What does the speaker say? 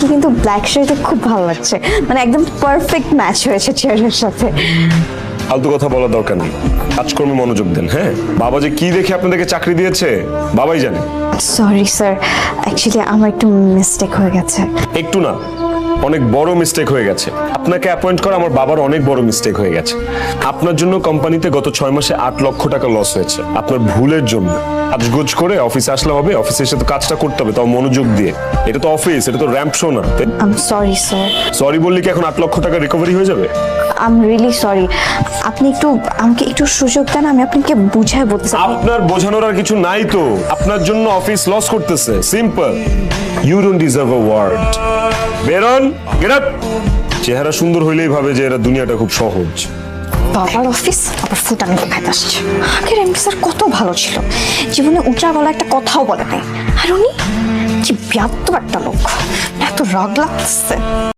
আপনাকে কিন্তু ব্ল্যাক শাড়িতে খুব ভালো লাগছে, মানে একদম পারফেক্ট ম্যাচ হয়েছে চেয়ারের সাথে। ফালতু কথা বলার দরকার নেই, কাজকর্মে মনোযোগ দেন। হ্যাঁ, বাবা যে কি দেখে আপনাদেরকে চাকরি দিয়েছে বাবাই জানে। সরি স্যার, অ্যাকচুয়ালি আমার একটু মিস্টেক হয়ে গেছে। একটু না, অনেক বড় মিস্টেক হয়ে গেছে। আপনাকে অ্যাপয়েন্ট করা আমার বাবার অনেক বড় মিস্টেক হয়ে গেছে। আপনার জন্য কোম্পানিতে গত 6 মাসে 8 লক্ষ টাকা লস হয়েছে, আপনার ভুলের জন্য। আজগোজ করে অফিসে আসলে হবে? অফিসে এসে তো কাজটা করতে হবে, তাও মনোযোগ দিয়ে। এটা তো অফিস, এটা তো র্যাম্প শো না। I am sorry sir. Sorry বললি কি এখন 8 লক্ষ টাকা রিকভারি হয়ে যাবে? I am really sorry. আপনি একটু আমাকে একটু সুযোগ দেন, আমি আপনাকে বুঝায় বলতে চাই। আপনার বোঝানোর আর কিছু নাই তো। আপনার জন্য অফিস লস করতেছে, simple. You don't deserve a word. বেরন, গেট আপ। চেহারা সুন্দর হইলেই ভাবে যে এরা দুনিয়াটা খুব সহজ। বাবার অফিস আবার ফুটানি দেখাতে আসছে। আগের এমডি স্যার কত ভালো ছিল, জীবনে উঁচা গলা একটা কথাও বলে নাই। আর উনি যে ব্যাপ্ত একটা লোক, এত রাগ লাগতেছে।